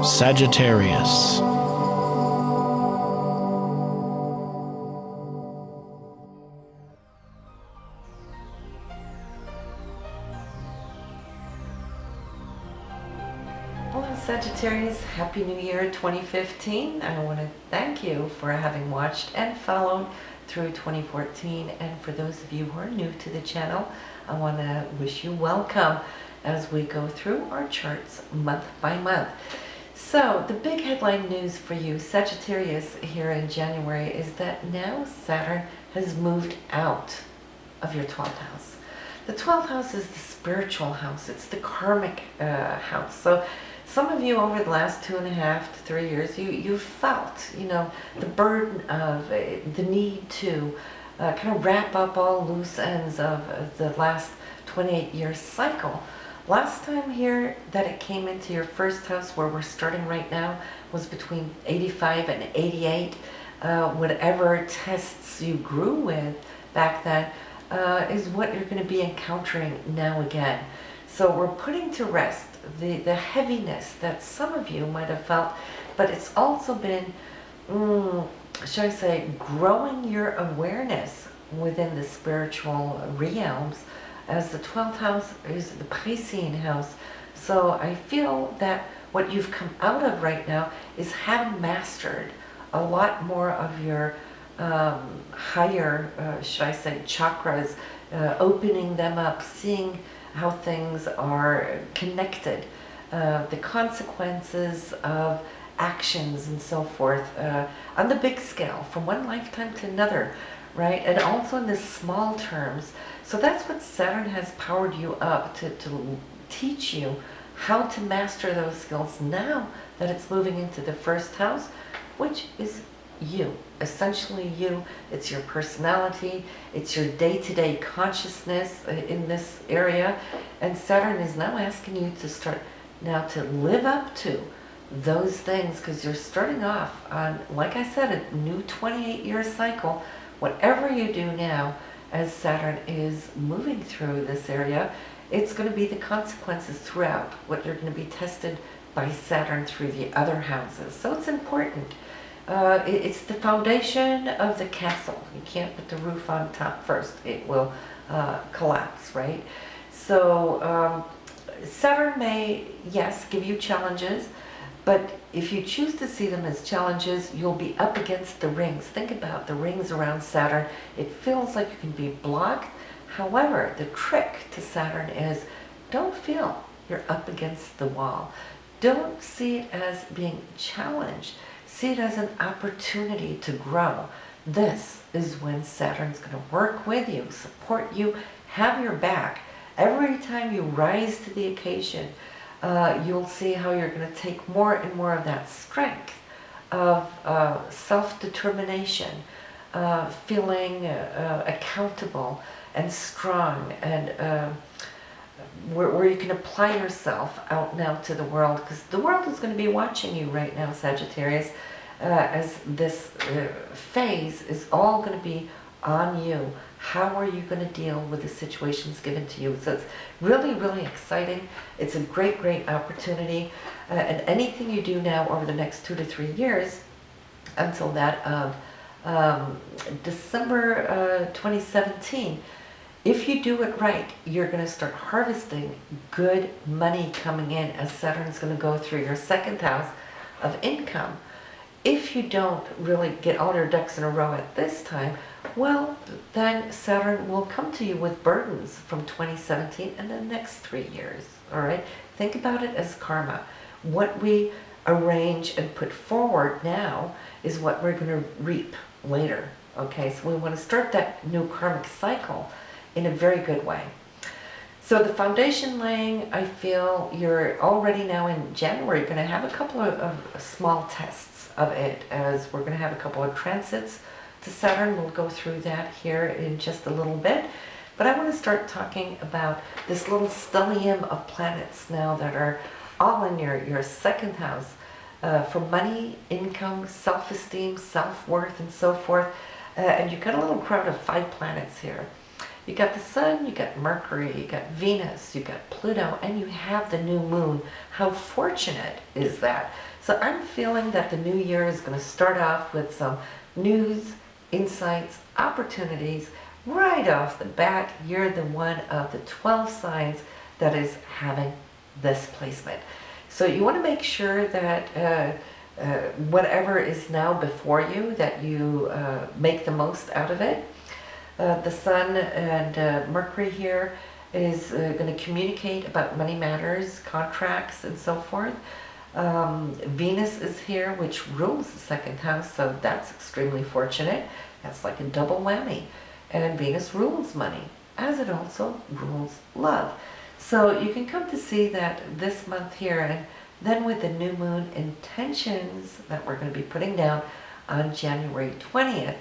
Sagittarius. Hello Sagittarius, Happy New Year 2015. I want to thank you for having watched and followed through 2014, and for those of you who are new to the channel, I want to wish you welcome as we go through our charts month by month. So the big headline news for you Sagittarius here in January is that now Saturn has moved out of your 12th house. The 12th house is the spiritual house, it's the karmic house. So some of you over the last 2.5 to 3 years, you've felt, the burden of the need to kind of wrap up all loose ends of the last 28-year cycle. Last time here that it came into your first house, where we're starting right now, was between 85 and 88. Whatever tests you grew with back then is what you're going to be encountering now again. So we're putting to rest the heaviness that some of you might have felt, but it's also been, shall I say, growing your awareness within the spiritual realms, as the 12th house is the Piscean house. So I feel that what you've come out of right now is having mastered a lot more of your higher, should I say, chakras, opening them up, seeing how things are connected, the consequences of actions and so forth, on the big scale, from one lifetime to another, right? And also in the small terms. So that's what Saturn has powered you up to teach you how to master those skills now that it's moving into the first house, which is you, essentially you. It's your personality, it's your day-to-day consciousness in this area, and Saturn is now asking you to start now to live up to those things, because you're starting off on, like I said, a new 28-year cycle. Whatever you do now, as Saturn is moving through this area, it's going to be the consequences throughout what you're going to be tested by Saturn through the other houses. So it's important. It's the foundation of the castle. You can't put the roof on top first. It will collapse, right? So Saturn may, yes, give you challenges, but if you choose to see them as challenges, you'll be up against the rings. Think about the rings around Saturn. It feels like you can be blocked. However, the trick to Saturn is don't feel you're up against the wall. Don't see it as being challenged. See it as an opportunity to grow. This is when Saturn's going to work with you, support you, have your back. Every time you rise to the occasion, you'll see how you're going to take more and more of that strength of self-determination, feeling accountable and strong, and where you can apply yourself out now to the world, because the world is going to be watching you right now, Sagittarius, as this phase is all going to be on you. How are you going to deal with the situations given to you? So it's really, really exciting. It's a great, great opportunity. And anything you do now over the next 2 to 3 years, until that of December 2017, if you do it right, you're going to start harvesting good money coming in, as Saturn's going to go through your second house of income. If you don't really get all your ducks in a row at this time, well, then Saturn will come to you with burdens from 2017 and the next 3 years, all right? Think about it as karma. What we arrange and put forward now is what we're going to reap later, okay? So we want to start that new karmic cycle in a very good way. So the foundation laying, I feel you're already now in January going to have a couple of small tests of it, as we're going to have a couple of transits to Saturn. We'll go through that here in just a little bit. But I want to start talking about this little stellium of planets now that are all in your second house, for money, income, self-esteem, self-worth, and so forth. And you've got a little crowd of 5 planets here. You got the Sun, you got Mercury, you got Venus, you got Pluto, and you have the new moon. How fortunate is that? So I'm feeling that the new year is going to start off with some news, insights, opportunities. Right off the bat, you're the one of the 12 signs that is having this placement. So you want to make sure that whatever is now before you, that you make the most out of it. The Sun and Mercury here is going to communicate about money matters, contracts, and so forth. Venus is here, which rules the second house, so that's extremely fortunate. That's like a double whammy. And Venus rules money, as it also rules love. So you can come to see that this month here, and then with the new moon intentions that we're going to be putting down on January 20th,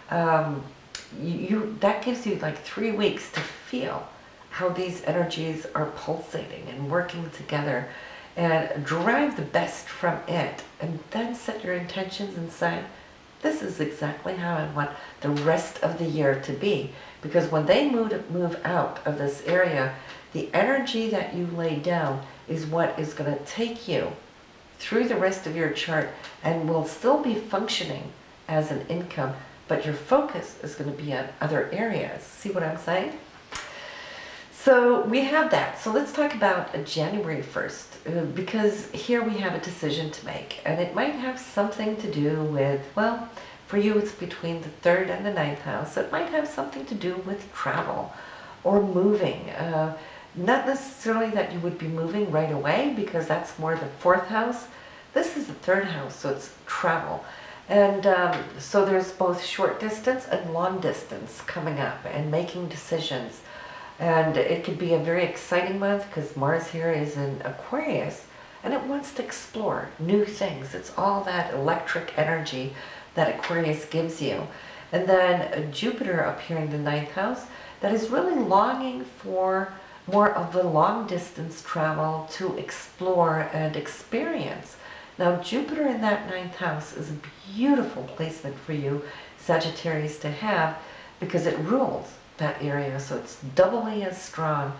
that gives you like 3 weeks to feel how these energies are pulsating and working together, and derive the best from it, and then set your intentions and say, this is exactly how I want the rest of the year to be. Because when they move out of this area, the energy that you lay down is what is going to take you through the rest of your chart and will still be functioning as an income, but your focus is going to be on other areas. See what I'm saying? So we have that. So let's talk about January 1st, because here we have a decision to make, and it might have something to do with, well, for you it's between the 3rd and the 9th house. It might have something to do with travel or moving. Not necessarily that you would be moving right away, because that's more the 4th house. This is the 3rd house, so it's travel. And so there's both short distance and long distance coming up, and making decisions. And it could be a very exciting month because Mars here is in Aquarius, and it wants to explore new things. It's all that electric energy that Aquarius gives you. And then Jupiter up here in the 9th house, that is really longing for more of the long distance travel to explore and experience. Now Jupiter in that 9th house is a beautiful placement for you, Sagittarius, to have, because it rules that area, so it's doubly as strong.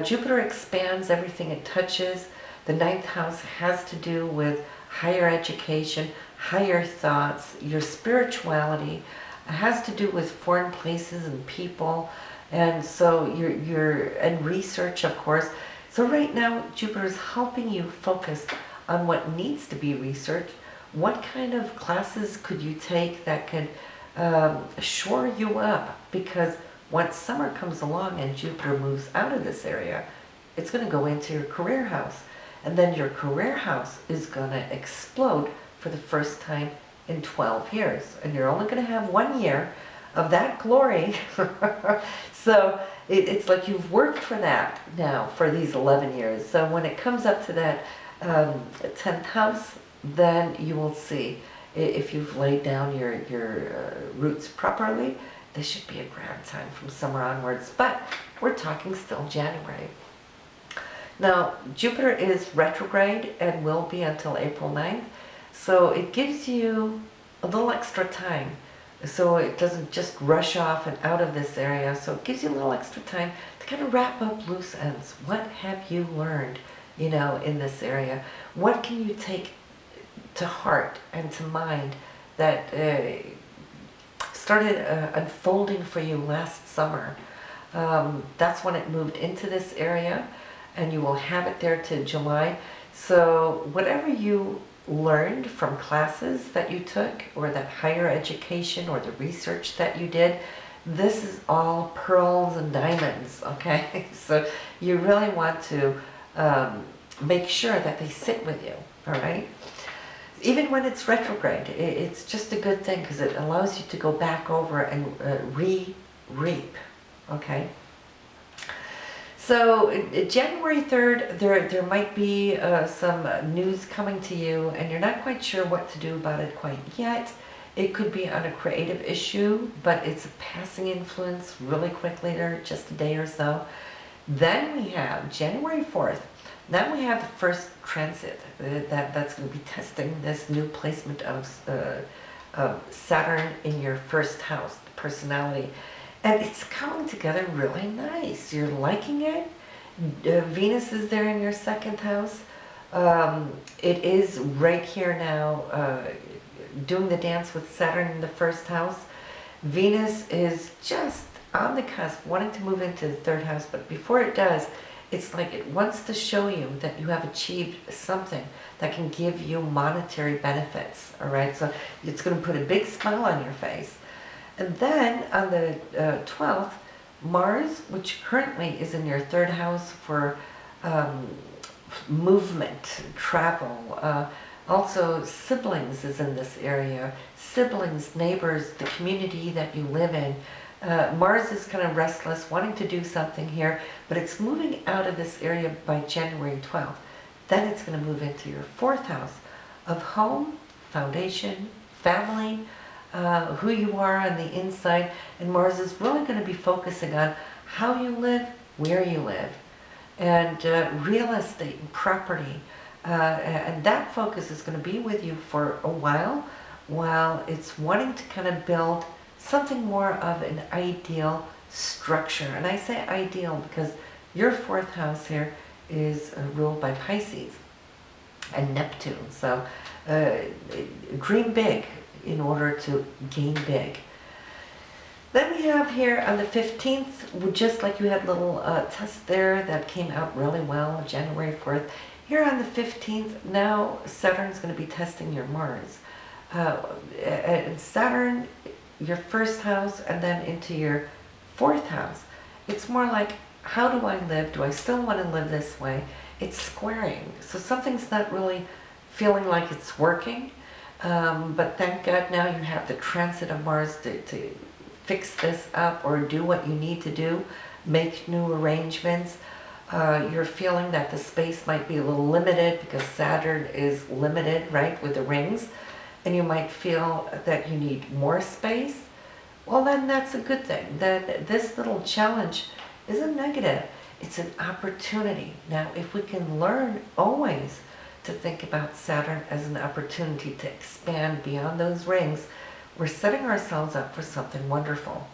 Jupiter expands everything it touches. The 9th house has to do with higher education, higher thoughts, your spirituality. It has to do with foreign places and people, and so and research, of course. So right now Jupiter is helping you focus on what needs to be researched. What kind of classes could you take that could shore you up? Because once summer comes along and Jupiter moves out of this area, it's going to go into your career house. And then your career house is going to explode for the first time in 12 years. And you're only going to have 1 year of that glory. So it's like you've worked for that now for these 11 years. So when it comes up to that 10th house, then you will see if you've laid down your roots properly. This should be a grand time from summer onwards, but we're talking still January. Now, Jupiter is retrograde and will be until April 9th, so it gives you a little extra time. So it doesn't just rush off and out of this area, so it gives you a little extra time to kind of wrap up loose ends. What have you learned, in this area? What can you take to heart and to mind that started unfolding for you last summer? That's when it moved into this area, and you will have it there to July. So whatever you learned from classes that you took, or that higher education, or the research that you did, this is all pearls and diamonds, okay? So you really want to make sure that they sit with you, all right? Even when it's retrograde, it's just a good thing, because it allows you to go back over and re-reap, okay? So January 3rd, there might be some news coming to you, and you're not quite sure what to do about it quite yet. It could be on a creative issue, but it's a passing influence really quickly there, just a day or so. Then we have January 4th. Then we have the first transit that's going to be testing this new placement of Saturn in your first house, the personality. And it's coming together really nice. You're liking it. Venus is there in your second house. It is right here now, doing the dance with Saturn in the first house. Venus is just on the cusp, wanting to move into the third house, but before it does, it's like it wants to show you that you have achieved something that can give you monetary benefits, all right? So it's going to put a big smile on your face. And then on the 12th, Mars, which currently is in your third house for movement, travel, also siblings is in this area. Siblings, neighbors, the community that you live in. Mars is kind of restless, wanting to do something here, but it's moving out of this area by January 12th. Then it's going to move into your fourth house of home, foundation, family, who you are on the inside. And Mars is really going to be focusing on how you live, where you live, and real estate and property. And that focus is going to be with you for a while it's wanting to kind of build something more of an ideal structure. And I say ideal because your fourth house here is ruled by Pisces and Neptune. So dream big in order to gain big. Then we have here on the 15th, just like you had a little test there that came out really well, January 4th. Here on the 15th, now Saturn's going to be testing your Mars. And Saturn, your first house, and then into your fourth house. It's more like, how do I live? Do I still want to live this way? It's squaring. So something's not really feeling like it's working. But thank God now you have the transit of Mars to fix this up or do what you need to do, make new arrangements. You're feeling that the space might be a little limited because Saturn is limited, right, with the rings. And you might feel that you need more space. Well, then that's a good thing. Then this little challenge isn't negative. It's an opportunity. Now, if we can learn always to think about Saturn as an opportunity to expand beyond those rings, we're setting ourselves up for something wonderful.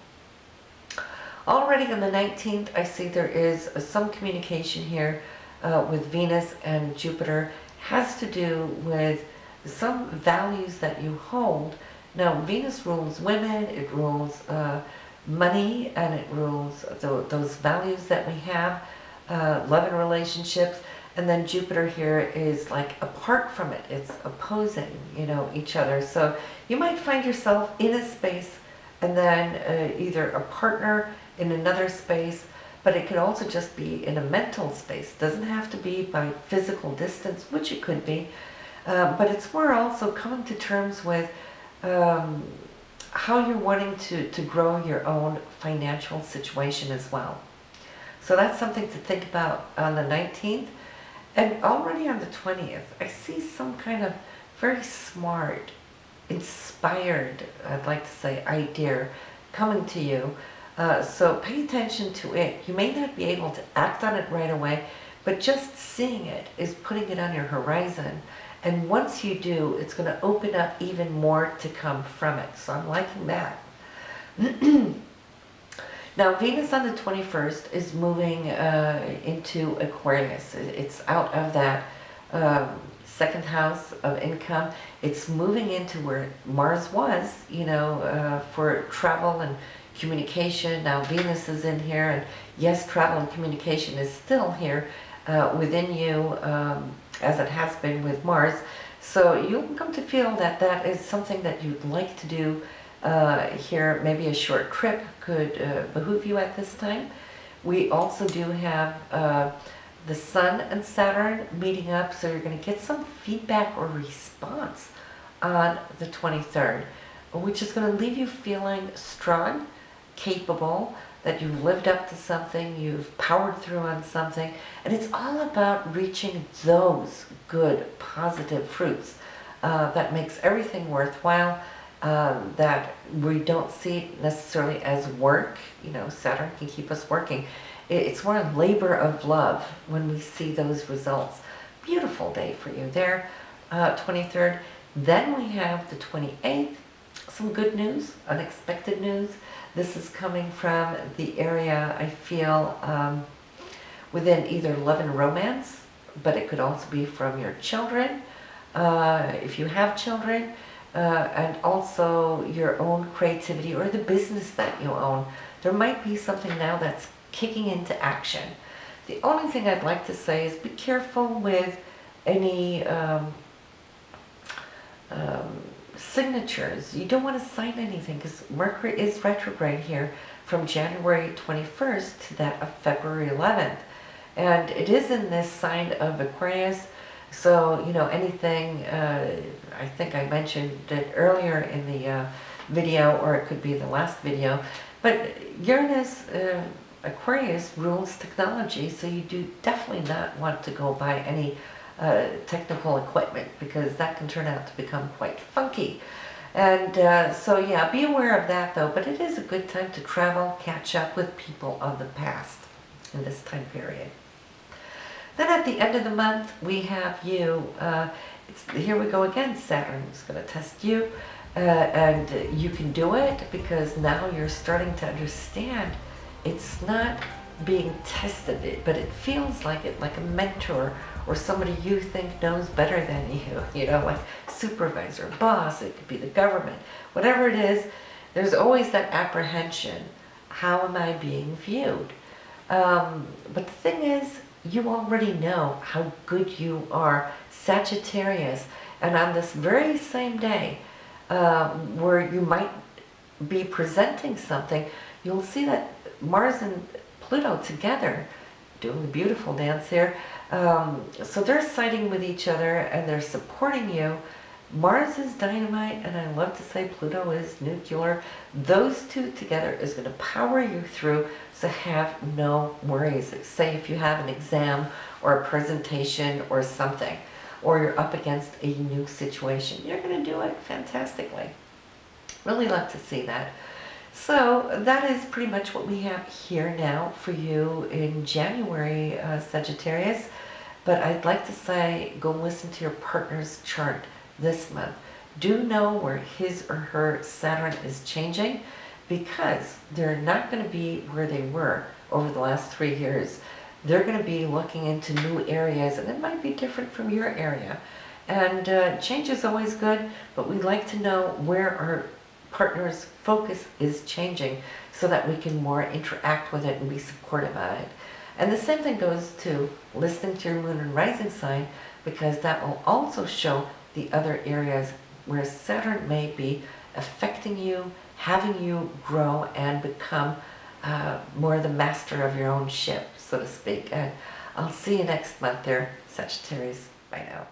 Already on the 19th, I see there is some communication here with Venus and Jupiter. Has to do with some values that you hold. Now, Venus rules women, it rules money, and it rules those values that we have, love and relationships. And then Jupiter here is like apart from it. It's opposing, each other. So you might find yourself in a space and then either a partner in another space, but it could also just be in a mental space. It doesn't have to be by physical distance, which it could be. But it's more also coming to terms with how you're wanting to grow your own financial situation as well. So that's something to think about on the 19th. And already on the 20th, I see some kind of very smart, inspired, I'd like to say, idea coming to you. So pay attention to it. You may not be able to act on it right away, but just seeing it is putting it on your horizon. And once you do, it's going to open up even more to come from it. So I'm liking that. Now, Venus on the 21st is moving into Aquarius. It's out of that second house of income. It's moving into where Mars was, for travel and communication. Now Venus is in here, and yes, travel and communication is still here within you, as it has been with Mars. So you'll come to feel that that is something that you'd like to do here. Maybe a short trip could behoove you at this time. We also do have the Sun and Saturn meeting up, so you're going to get some feedback or response on the 23rd, which is going to leave you feeling strong, capable, that you've lived up to something, you've powered through on something, and it's all about reaching those good, positive fruits that makes everything worthwhile, that we don't see necessarily as work. Saturn can keep us working. It's more a labor of love when we see those results. Beautiful day for you there, 23rd. Then we have the 28th, some good news, unexpected news. This is coming from the area, I feel, within either love and romance, but it could also be from your children, if you have children, and also your own creativity or the business that you own. There might be something now that's kicking into action. The only thing I'd like to say is be careful with any signatures. You don't want to sign anything because Mercury is retrograde here from January 21st to that of February 11th. And it is in this sign of Aquarius. So, you know, anything, I think I mentioned it earlier in the video, or it could be the last video, but Uranus, Aquarius rules technology, so you do definitely not want to go buy any technical equipment because that can turn out to become quite funky. And so yeah, be aware of that though, but it is a good time to travel, catch up with people of the past in this time period. Then at the end of the month, we have you, here we go again, Saturn is going to test you, and you can do it because now you're starting to understand it's not being tested, but it feels like it, like a mentor or somebody you think knows better than you know, like supervisor, boss, it could be the government, whatever it is, there's always that apprehension, how am I being viewed? But the thing is, you already know how good you are, Sagittarius, and on this very same day where you might be presenting something, you'll see that Mars and Pluto together doing the beautiful dance here. So they're siding with each other and they're supporting you. Mars is dynamite, and I love to say Pluto is nuclear. Those two together is going to power you through, so have no worries. Say if you have an exam or a presentation or something, or you're up against a new situation, you're going to do it fantastically. Really love to see that. So that is pretty much what we have here now for you in January, Sagittarius. But I'd like to say, go listen to your partner's chart this month. Do know where his or her Saturn is changing, because they're not going to be where they were over the last 3 years. They're going to be looking into new areas, and it might be different from your area. And change is always good, but we like to know where our partner's focus is changing so that we can more interact with it and be supportive of it. And the same thing goes to listening to your moon and rising sign, because that will also show the other areas where Saturn may be affecting you, having you grow and become more the master of your own ship, so to speak. And I'll see you next month there, Sagittarius. Bye now.